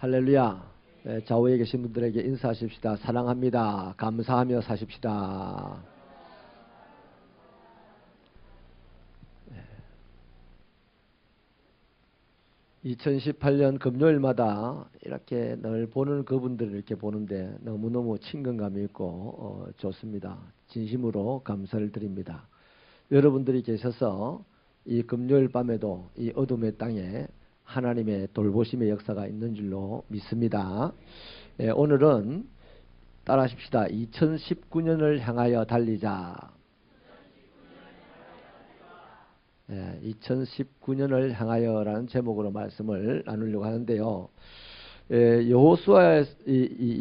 할렐루야. 네, 좌우에 계신 분들에게 인사하십시다. 사랑합니다. 감사하며 사십시다. 2018년 금요일마다 이렇게 늘 보는 그분들을 이렇게 보는데 너무너무 친근감이 있고 좋습니다. 진심으로 감사를 드립니다. 여러분들이 계셔서 이 금요일 밤에도 이 어둠의 땅에 하나님의 돌보심의 역사가 있는 줄로 믿습니다. 오늘은 따라하십시다. 2019년을 향하여 달리자. 2019년을 향하여라는 제목으로 말씀을 나누려고 하는데요.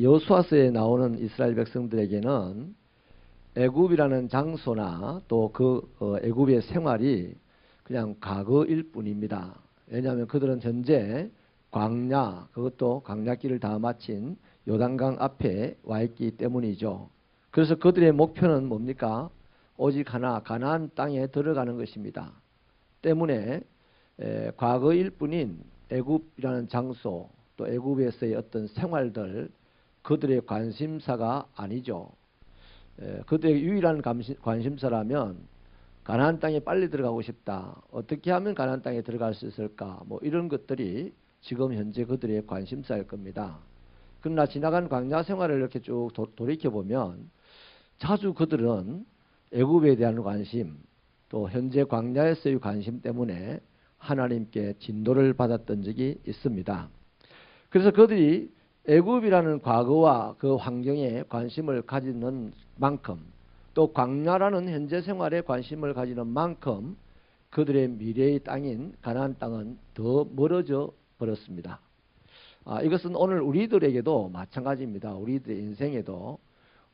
여호수아서에 나오는 이스라엘 백성들에게는 애굽이라는 장소나 또 그 애굽의 생활이 그냥 과거일 뿐입니다. 왜냐하면 그들은 현재 광야, 그것도 광야길을 다 마친 요단강 앞에 와 있기 때문이죠. 그래서 그들의 목표는 뭡니까? 오직 하나, 가나안 땅에 들어가는 것입니다. 때문에 과거일 뿐인 애굽이라는 장소, 또 애굽에서의 어떤 생활들, 그들의 관심사가 아니죠. 그들의 유일한 관심사라면 가나안 땅에 빨리 들어가고 싶다. 어떻게 하면 가나안 땅에 들어갈 수 있을까? 뭐 이런 것들이 지금 현재 그들의 관심사일 겁니다. 그러나 지나간 광야 생활을 이렇게 쭉 돌이켜보면 자주 그들은 애굽에 대한 관심, 또 현재 광야에서의 관심 때문에 하나님께 진도를 받았던 적이 있습니다. 그래서 그들이 애굽이라는 과거와 그 환경에 관심을 가지는 만큼, 또 광야라는 현재 생활에 관심을 가지는 만큼 그들의 미래의 땅인 가나안 땅은 더 멀어져 버렸습니다. 이것은 오늘 우리들에게도 마찬가지입니다. 우리들의 인생에도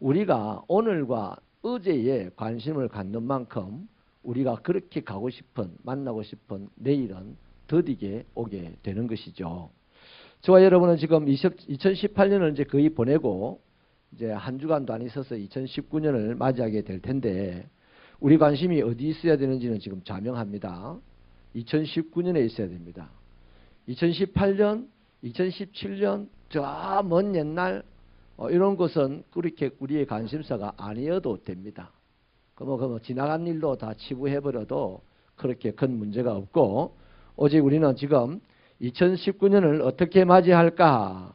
우리가 오늘과 어제에 관심을 갖는 만큼 우리가 그렇게 가고 싶은, 만나고 싶은 내일은 더디게 오게 되는 것이죠. 저와 여러분은 지금 2018년을 이제 거의 보내고 이제 한 주간도 안 있어서 2019년을 맞이하게 될 텐데 우리 관심이 어디 있어야 되는지는 지금 자명합니다. 2019년에 있어야 됩니다. 2018년, 2017년, 저 먼 옛날 이런 것은 그렇게 우리의 관심사가 아니어도 됩니다. 뭐 지나간 일로 다 치부해버려도 그렇게 큰 문제가 없고 오직 우리는 지금 2019년을 어떻게 맞이할까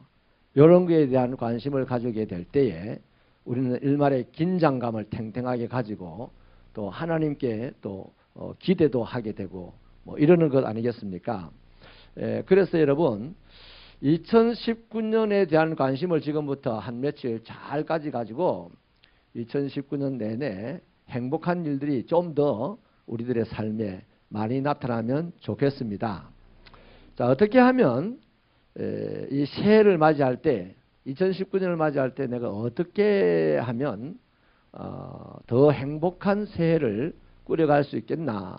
이런 것에 대한 관심을 가지게 될 때에 우리는 일말의 긴장감을 탱탱하게 가지고 또 하나님께 또 기대도 하게 되고 뭐 이러는 것 아니겠습니까? 그래서 여러분 2019년에 대한 관심을 지금부터 한 며칠 잘 가지고 2019년 내내 행복한 일들이 좀 더 우리들의 삶에 많이 나타나면 좋겠습니다. 자, 어떻게 하면 이 새해를 맞이할 때 2019년을 맞이할 때 내가 어떻게 하면 더 행복한 새해를 꾸려갈 수 있겠나?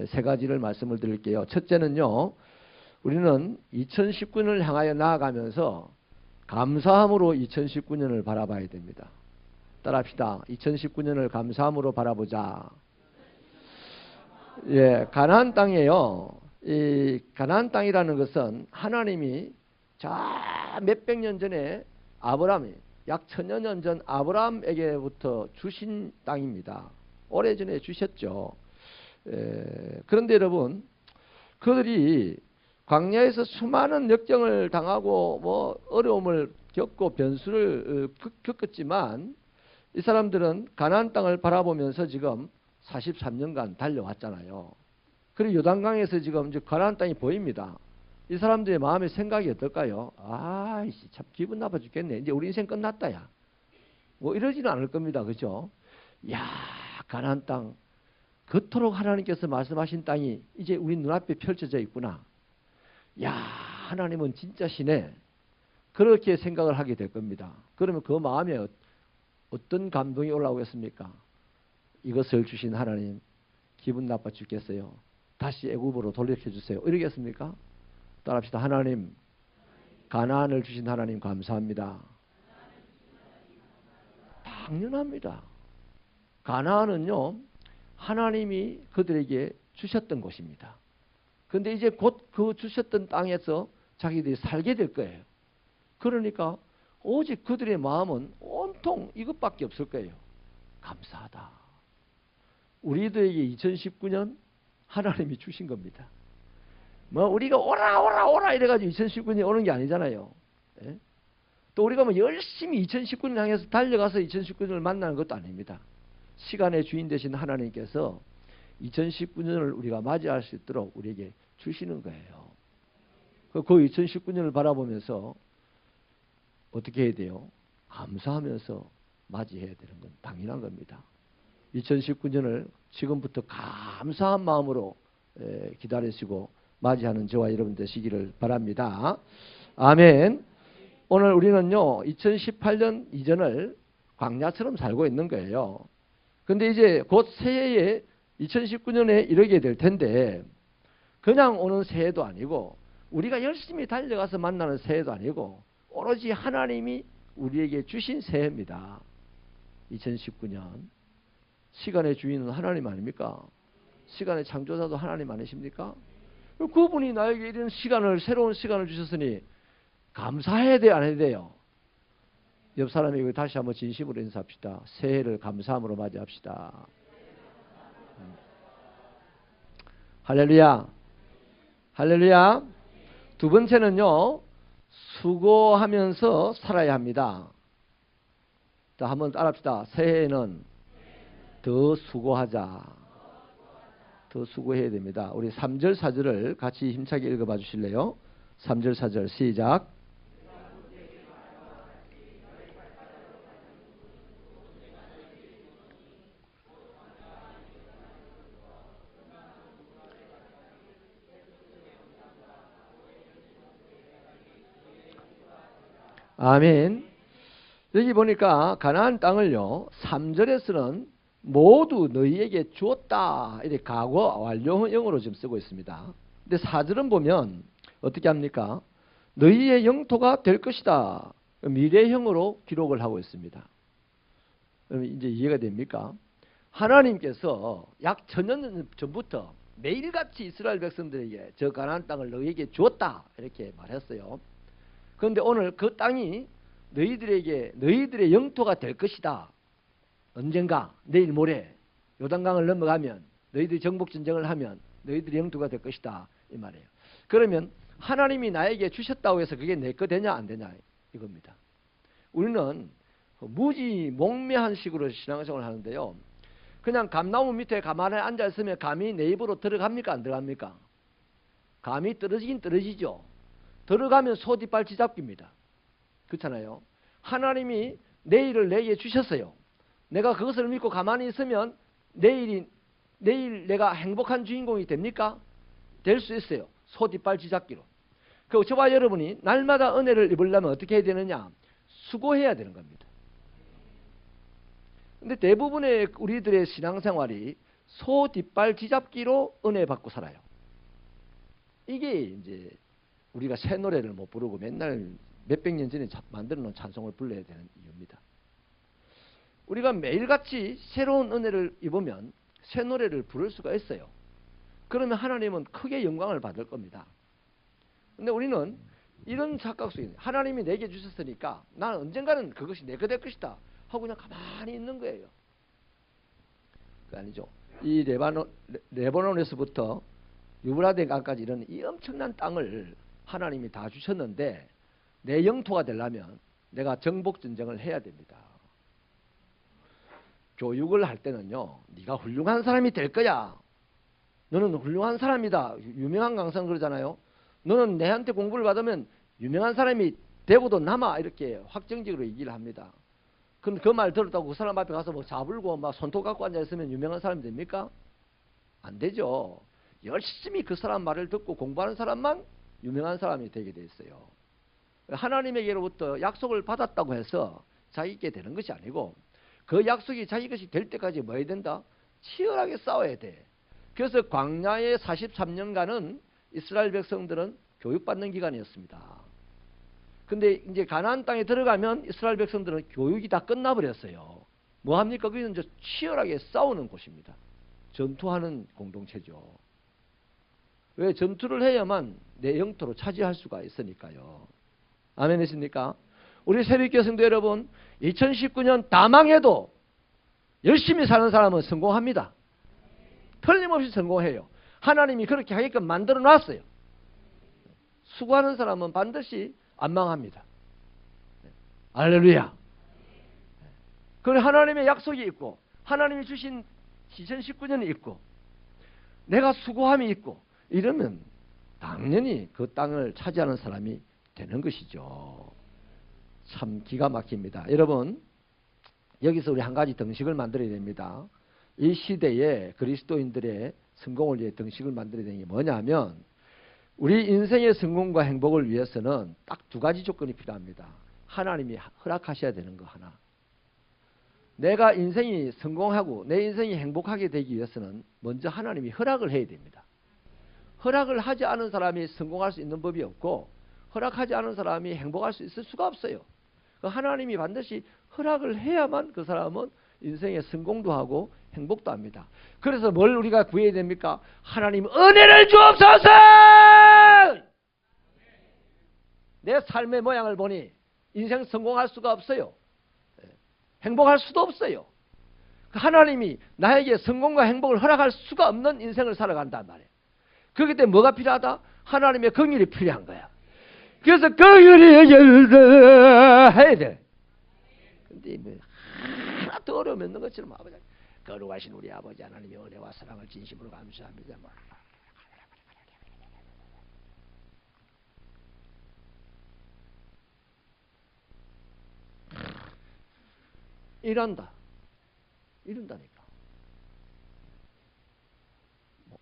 세 가지를 말씀을 드릴게요. 첫째는요. 우리는 2019년을 향하여 나아가면서 감사함으로 2019년을 바라봐야 됩니다. 따라합시다. 2019년을 감사함으로 바라보자. 가나안 땅이에요. 이 가나안 땅이라는 것은 하나님이 저 몇백 년 전에 아브라함이 약 1000여 년 전 아브라함에게부터 주신 땅입니다. 오래전에 주셨죠. 그런데 여러분 그들이 광야에서 수많은 역경을 당하고 뭐 어려움을 겪고 변수를 겪었지만 이 사람들은 가나안 땅을 바라보면서 지금 43년간 달려왔잖아요. 그리고 요단강에서 지금 이제 가나안 땅이 보입니다. 이 사람들의 마음의 생각이 어떨까요? 아이씨 참 기분 나빠 죽겠네. 이제 우리 인생 끝났다 야. 뭐 이러지는 않을 겁니다. 그죠? 야 가나안 땅 그토록 하나님께서 말씀하신 땅이 이제 우리 눈앞에 펼쳐져 있구나. 야 하나님은 진짜시네. 그렇게 생각을 하게 될 겁니다. 그러면 그 마음에 어떤 감동이 올라오겠습니까? 이것을 주신 하나님 기분 나빠 죽겠어요. 다시 애굽으로 돌려켜 주세요. 이러겠습니까? 따라합시다. 하나님 가나안을 주신 하나님 감사합니다. 당연합니다. 가나안은요 하나님이 그들에게 주셨던 곳입니다. 그런데 이제 곧 그 주셨던 땅에서 자기들이 살게 될 거예요. 그러니까 오직 그들의 마음은 온통 이것밖에 없을 거예요. 감사하다. 우리들에게 2019년 하나님이 주신 겁니다. 뭐 우리가 오라 오라 오라 이래가지고 2019년이 오는 게 아니잖아요. 예? 또 우리가 뭐 열심히 2019년 향해서 달려가서 2019년을 만나는 것도 아닙니다. 시간의 주인 되신 하나님께서 2019년을 우리가 맞이할 수 있도록 우리에게 주시는 거예요. 그 2019년을 바라보면서 어떻게 해야 돼요? 감사하면서 맞이해야 되는 건 당연한 겁니다. 2019년을 지금부터 감사한 마음으로 기다리시고 맞이하는 저와 여러분 되시기를 바랍니다. 아멘. 오늘 우리는요 2018년 이전을 광야처럼 살고 있는 거예요. 근데 이제 곧 새해에 2019년에 이르게 될 텐데 그냥 오는 새해도 아니고 우리가 열심히 달려가서 만나는 새해도 아니고 오로지 하나님이 우리에게 주신 새해입니다. 2019년. 시간의 주인은 하나님 아닙니까? 시간의 창조자도 하나님 아니십니까? 그분이 나에게 이런 시간을, 새로운 시간을 주셨으니 감사해야 돼요, 안 해야 돼요? 옆 사람에게 다시 한번 진심으로 인사합시다. 새해를 감사함으로 맞이합시다. 할렐루야. 할렐루야. 두 번째는요, 수고하면서 살아야 합니다. 자, 한번 따라합시다. 새해에는 더 수고하자. 더 수고해야 됩니다. 우리 3절, 4절을 같이 힘차게 읽어봐 주실래요? 3절, 4절 시작. 아멘. 여기 보니까 가나안 땅을요 3절에서는 모두 너희에게 주었다 이렇게 과거 완료형으로 지금 쓰고 있습니다. 근데 4절은 보면 어떻게 합니까? 너희의 영토가 될 것이다 미래형으로 기록을 하고 있습니다. 그럼 이제 이해가 됩니까? 하나님께서 약 1000년 전부터 매일같이 이스라엘 백성들에게 저 가나안 땅을 너희에게 주었다 이렇게 말했어요. 그런데 오늘 그 땅이 너희들의 영토가 될 것이다. 언젠가 내일 모레 요단강을 넘어가면 너희들이 정복전쟁을 하면 너희들의 영토가 될 것이다 이 말이에요. 그러면 하나님이 나에게 주셨다고 해서 그게 내 거 되냐 안 되냐 이겁니다. 우리는 무지몽매한 식으로 신앙생활을 하는데요. 그냥 감나무 밑에 가만히 앉아있으면 감이 내 입으로 들어갑니까 안 들어갑니까? 감이 떨어지긴 떨어지죠. 들어가면 소뒷발 쥐잡기입니다. 그렇잖아요. 하나님이 내일을 내게 주셨어요. 내가 그것을 믿고 가만히 있으면 내일 내가 행복한 주인공이 됩니까? 될 수 있어요. 소뒷발 쥐잡기로. 그리고 저와 여러분이 날마다 은혜를 입으려면 어떻게 해야 되느냐? 수고해야 되는 겁니다. 근데 대부분의 우리들의 신앙생활이 소뒷발 쥐잡기로 은혜 받고 살아요. 이게 이제 우리가 새 노래를 못 부르고 맨날 몇백 년 전에 만들어 놓은 찬송을 불러야 되는 이유입니다. 우리가 매일같이 새로운 은혜를 입으면 새 노래를 부를 수가 있어요. 그러면 하나님은 크게 영광을 받을 겁니다. 근데 우리는 이런 착각 속에 하나님이 내게 주셨으니까 나는 언젠가는 그것이 내가 될 것이다 하고 그냥 가만히 있는 거예요. 그게 아니죠. 이 레바논에서부터 유브라데 강까지 이런 이 엄청난 땅을 하나님이 다 주셨는데 내 영토가 되려면 내가 정복전쟁을 해야 됩니다. 교육을 할 때는요. 네가 훌륭한 사람이 될 거야. 너는 훌륭한 사람이다. 유명한 강사는 그러잖아요. 너는 내한테 공부를 받으면 유명한 사람이 되고도 남아 이렇게 확정적으로 얘기를 합니다. 그럼 그 말 들었다고 그 사람 앞에 가서 뭐 잡을고 막 손톱 갖고 앉아있으면 유명한 사람이 됩니까? 안 되죠. 열심히 그 사람 말을 듣고 공부하는 사람만 유명한 사람이 되게 돼 있어요. 하나님에게로부터 약속을 받았다고 해서 자기께 되는 것이 아니고 그 약속이 자기 것이 될 때까지 뭐 해야 된다? 치열하게 싸워야 돼. 그래서 광야의 43년간은 이스라엘 백성들은 교육받는 기간이었습니다. 근데 이제 가나안 땅에 들어가면 이스라엘 백성들은 교육이 다 끝나버렸어요. 뭐 합니까? 거기는 이제 치열하게 싸우는 곳입니다. 전투하는 공동체죠. 왜? 전투를 해야만 내 영토로 차지할 수가 있으니까요. 아멘이십니까? 우리 새벽교회 성도 여러분, 2019년 다 망해도 열심히 사는 사람은 성공합니다. 틀림없이 성공해요. 하나님이 그렇게 하게끔 만들어 놨어요. 수고하는 사람은 반드시 안 망합니다. 할렐루야. 그리고 하나님의 약속이 있고 하나님이 주신 2019년이 있고 내가 수고함이 있고 이러면 당연히 그 땅을 차지하는 사람이 되는 것이죠. 참 기가 막힙니다. 여러분, 여기서 우리 한 가지 등식을 만들어야 됩니다. 이 시대에 그리스도인들의 성공을 위해 등식을 만들어야 되는 게 뭐냐면 우리 인생의 성공과 행복을 위해서는 딱 두 가지 조건이 필요합니다. 하나님이 허락하셔야 되는 거 하나. 내가 인생이 성공하고 내 인생이 행복하게 되기 위해서는 먼저 하나님이 허락을 해야 됩니다. 허락을 하지 않은 사람이 성공할 수 있는 법이 없고 허락하지 않은 사람이 행복할 수 있을 수가 없어요. 하나님이 반드시 허락을 해야만 그 사람은 인생의 성공도 하고 행복도 합니다. 그래서 뭘 우리가 구해야 됩니까? 하나님 은혜를 주옵소서! 내 삶의 모양을 보니 인생 성공할 수가 없어요. 행복할 수도 없어요. 하나님이 나에게 성공과 행복을 허락할 수가 없는 인생을 살아간단 말이에요. 그렇기 때문에 뭐가 필요하다? 하나님의 긍휼이 필요한 거야. 그래서 긍휼이 해야 돼. 근데 뭐 하나도 어려움이 없는 것처럼 아버지 거룩하신 우리 아버지 하나님의 은혜와 사랑을 진심으로 감사합니다. 이런다니까.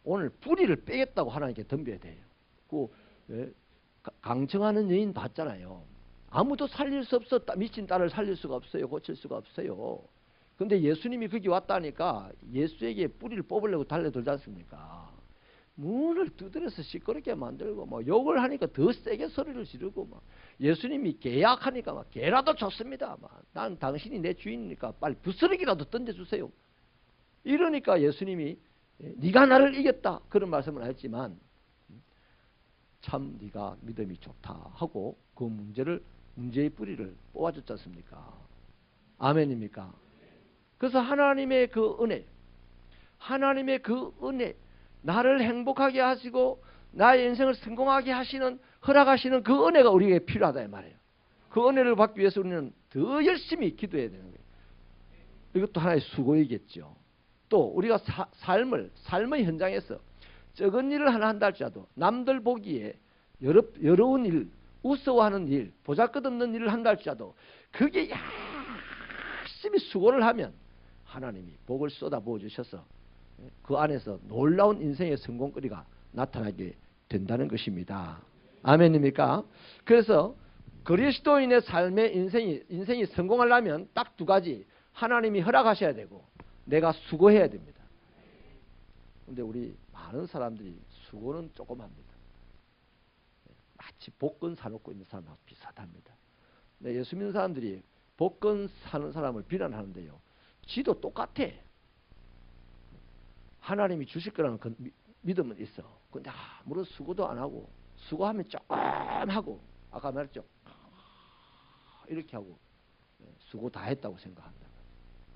오늘 뿌리를 빼겠다고 하나님께 덤벼야 돼요. 강청하는 여인 봤잖아요. 아무도 살릴 수 없어. 미친 딸을 살릴 수가 없어요. 고칠 수가 없어요. 근데 예수님이 거기 왔다니까 예수에게 뿌리를 뽑으려고 달려들지 않습니까? 문을 두드려서 시끄럽게 만들고 뭐 욕을 하니까 더 세게 소리를 지르고 막 예수님이 계약하니까 막 개라도 좋습니다. 막 난 당신이 내 주인이니까 빨리 부스러기라도 던져주세요. 이러니까 예수님이 네가 나를 이겼다 그런 말씀을 했지만 참 네가 믿음이 좋다 하고 그 문제의 뿌리를 뽑아줬지 않습니까? 아멘입니까? 그래서 하나님의 그 은혜 나를 행복하게 하시고 나의 인생을 성공하게 하시는 허락하시는 그 은혜가 우리에게 필요하다 이 말이에요. 그 은혜를 받기 위해서 우리는 더 열심히 기도해야 되는 거예요. 이것도 하나의 수고이겠죠. 또 우리가 삶의 현장에서 적은 일을 하나 한다 할지라도 남들 보기에 여러운 일, 우스워하는 일, 보잘것없는 일을 한다 할지라도 그게 열심히 수고를 하면 하나님이 복을 쏟아부어 주셔서 그 안에서 놀라운 인생의 성공거리가 나타나게 된다는 것입니다. 아멘입니까? 그래서 그리스도인의 삶의 인생이 성공하려면 딱 두 가지. 하나님이 허락하셔야 되고 내가 수고해야 됩니다. 그런데 우리 많은 사람들이 수고는 조금 합니다. 마치 복권 사놓고 있는 사람하고 비슷합니다. 예수 믿는 사람들이 복권 사는 사람을 비난하는데요. 지도 똑같아. 하나님이 주실 거라는 그 믿음은 있어. 근데 아무런 수고도 안 하고 수고하면 조금 하고 아까 말했죠. 이렇게 하고 수고 다 했다고 생각한다.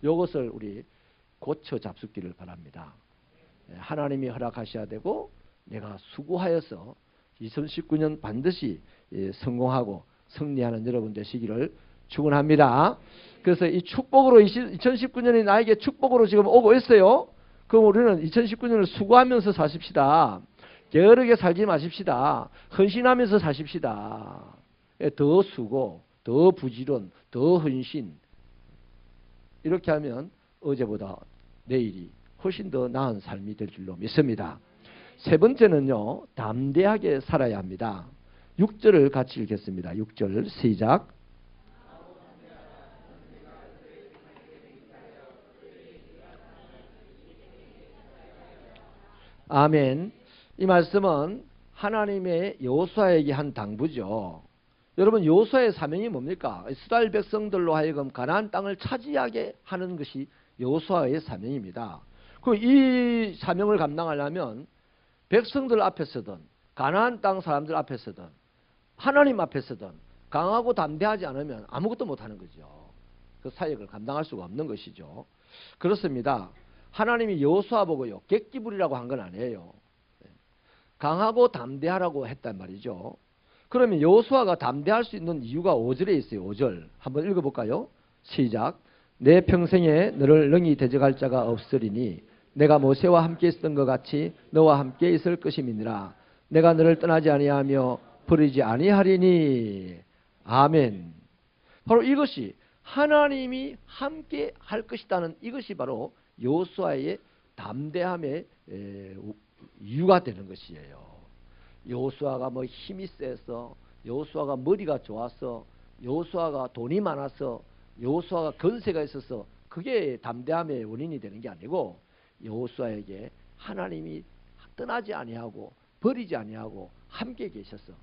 이것을 우리 고쳐 잡수기를 바랍니다. 하나님이 허락하셔야 되고 내가 수고하여서 2019년 반드시 성공하고 승리하는 여러분 되시기를 축원합니다. 그래서 이 축복으로 2019년이 나에게 축복으로 지금 오고 있어요. 그럼 우리는 2019년을 수고하면서 사십시다. 게으르게 살지 마십시다. 헌신하면서 사십시다. 더 수고, 더 부지런, 더 헌신. 이렇게 하면 어제보다 내일이 훨씬 더 나은 삶이 될 줄로 믿습니다. 세 번째는요. 담대하게 살아야 합니다. 6절을 같이 읽겠습니다. 6절 시작. 아멘. 이 말씀은 하나님의 여호수아에게 한 당부죠. 여러분 여호수아의 사명이 뭡니까? 이스라엘 백성들로 하여금 가나안 땅을 차지하게 하는 것이 여호수아의 사명입니다. 이 사명을 감당하려면 백성들 앞에서든 가나안 땅 사람들 앞에서든 하나님 앞에서든 강하고 담대하지 않으면 아무것도 못하는 거죠. 그 사역을 감당할 수가 없는 것이죠. 그렇습니다. 하나님이 여호수아 보고요, 객기부리라고 한 건 아니에요. 강하고 담대하라고 했단 말이죠. 그러면 여호수아가 담대할 수 있는 이유가 5절에 있어요. 5절 한번 읽어볼까요? 시작. 내 평생에 너를 능히 대적할 자가 없으리니 내가 모세와 함께 있었던 것 같이 너와 함께 있을 것임이니라. 내가 너를 떠나지 아니하며 버리지 아니하리니. 아멘. 바로 이것이 하나님이 함께 할 것이라는 이것이 바로 여호수아의 담대함의 이유가 되는 것이에요. 여호수아가 뭐 힘이 세서, 여호수아가 머리가 좋아서, 여호수아가 돈이 많아서, 여호수아가 건세가 있어서 그게 담대함의 원인이 되는 게 아니고 여호수아에게 하나님이 떠나지 아니하고 버리지 아니하고 함께 계셔서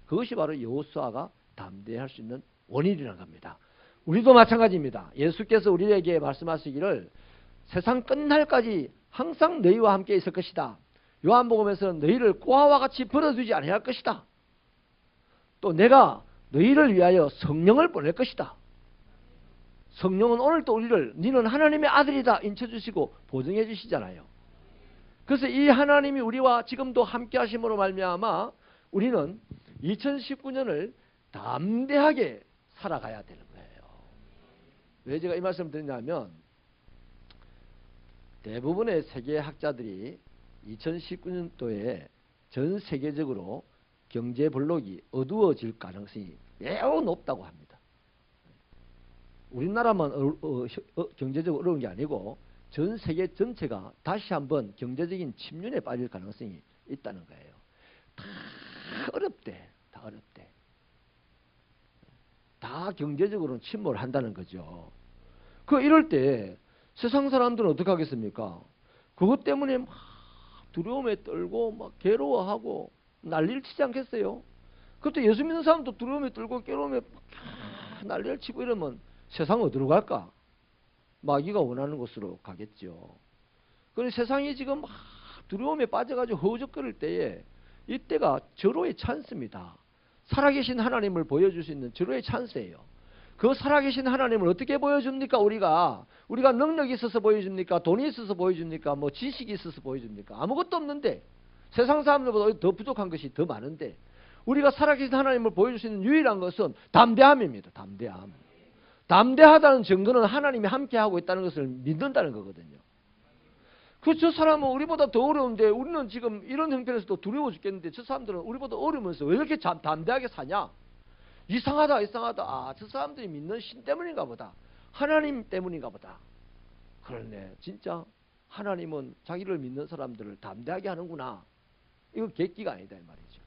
그것이 바로 여호수아가 담대할 수 있는 원인이라는 겁니다. 우리도 마찬가지입니다. 예수께서 우리에게 말씀하시기를 세상 끝날까지 항상 너희와 함께 있을 것이다. 요한복음에서는 너희를 꼬아와 같이 버려두지 아니할 것이다. 또 내가 너희를 위하여 성령을 보낼 것이다. 성령은 오늘도 우리를 너는 하나님의 아들이다 인쳐주시고 보증해 주시잖아요. 그래서 이 하나님이 우리와 지금도 함께 하심으로 말미암아 우리는 2019년을 담대하게 살아가야 되는 거예요. 왜 제가 이 말씀을 드리냐면 대부분의 세계 학자들이 2019년도에 전 세계적으로 경제 블록이 어두워질 가능성이 매우 높다고 합니다. 우리나라만 경제적으로 어려운 게 아니고 전 세계 전체가 다시 한번 경제적인 침륜에 빠질 가능성이 있다는 거예요. 다 어렵대. 다 어렵대. 다 경제적으로는 침몰을 한다는 거죠. 이럴 때 세상 사람들은 어떻게 하겠습니까? 그것 때문에 막 두려움에 떨고 막 괴로워하고 난리를 치지 않겠어요? 그때 예수 믿는 사람도 두려움에 떨고 괴로움에 난리를 치고 이러면 세상 어디로 갈까? 마귀가 원하는 곳으로 가겠죠. 그런데 세상이 지금 막 두려움에 빠져가지고 허우적거릴 때에 이때가 절호의 찬스입니다. 살아계신 하나님을 보여줄 수 있는 절호의 찬스예요. 그 살아계신 하나님을 어떻게 보여줍니까? 우리가 능력이 있어서 보여줍니까? 돈이 있어서 보여줍니까? 뭐 지식이 있어서 보여줍니까? 아무것도 없는데 세상 사람들보다 더 부족한 것이 더 많은데 우리가 살아계신 하나님을 보여줄 수 있는 유일한 것은 담대함입니다. 담대함. 담대하다는 증거는 하나님이 함께하고 있다는 것을 믿는다는 거거든요. 저 사람은 우리보다 더 어려운데 우리는 지금 이런 형편에서도 두려워 죽겠는데 저 사람들은 우리보다 어려우면서 왜 이렇게 담대하게 사냐? 이상하다. 저 사람들이 믿는 신 때문인가 보다. 하나님 때문인가 보다. 그러네. 진짜 하나님은 자기를 믿는 사람들을 담대하게 하는구나. 이거 객기가 아니다 이 말이죠.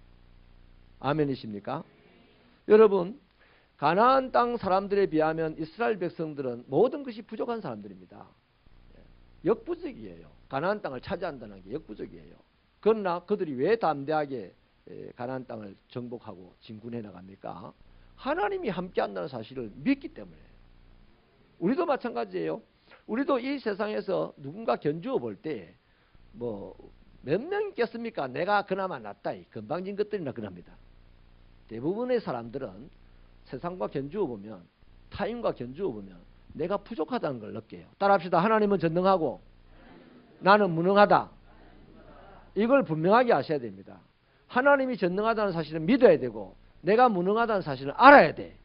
아멘이십니까? 여러분, 가나안 땅 사람들에 비하면 이스라엘 백성들은 모든 것이 부족한 사람들입니다. 역부족이에요. 가나안 땅을 차지한다는 게 역부족이에요. 그러나 그들이 왜 담대하게 가나안 땅을 정복하고 진군해 나갑니까? 하나님이 함께한다는 사실을 믿기 때문에. 우리도 마찬가지예요. 우리도 이 세상에서 누군가 견주어 볼 때 뭐 몇 명 있겠습니까? 내가 그나마 낫다. 건방진 것들이나 그럽니다. 대부분의 사람들은 세상과 견주어 보면, 타인과 견주어 보면 내가 부족하다는 걸 느껴요. 따라합시다. 하나님은 전능하고 나는 무능하다. 이걸 분명하게 아셔야 됩니다. 하나님이 전능하다는 사실을 믿어야 되고 내가 무능하다는 사실을 알아야 돼.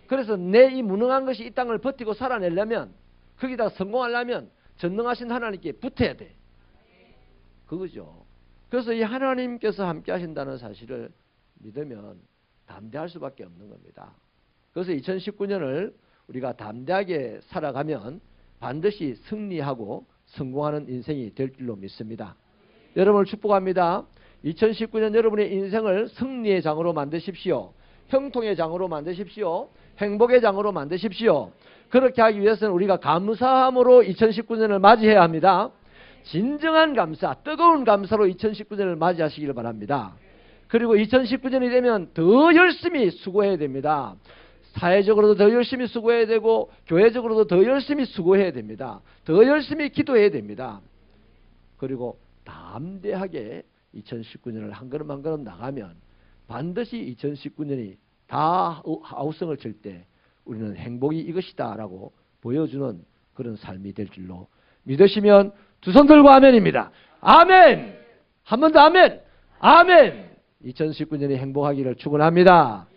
그래서 내 이 무능한 것이 이 땅을 버티고 살아내려면, 거기다 성공하려면 전능하신 하나님께 붙어야 돼. 그거죠. 그래서 이 하나님께서 함께 하신다는 사실을 믿으면 담대할 수밖에 없는 겁니다. 그래서 2019년을 우리가 담대하게 살아가면 반드시 승리하고 성공하는 인생이 될 줄로 믿습니다. 여러분을 축복합니다. 2019년 여러분의 인생을 승리의 장으로 만드십시오. 형통의 장으로 만드십시오. 행복의 장으로 만드십시오. 그렇게 하기 위해서는 우리가 감사함으로 2019년을 맞이해야 합니다. 진정한 감사, 뜨거운 감사로 2019년을 맞이하시길 바랍니다. 그리고 2019년이 되면 더 열심히 수고해야 됩니다. 사회적으로도 더 열심히 수고해야 되고 교회적으로도 더 열심히 수고해야 됩니다. 더 열심히 기도해야 됩니다. 그리고 담대하게 2019년을 한 걸음 한 걸음 나가면 반드시 2019년이 다 아우성을 칠 때 우리는 행복이 이것이다 라고 보여주는 그런 삶이 될 줄로 믿으시면 두 손 들고 아멘입니다. 아멘! 한 번 더 아멘! 아멘! 2019년이 행복하기를 축원합니다.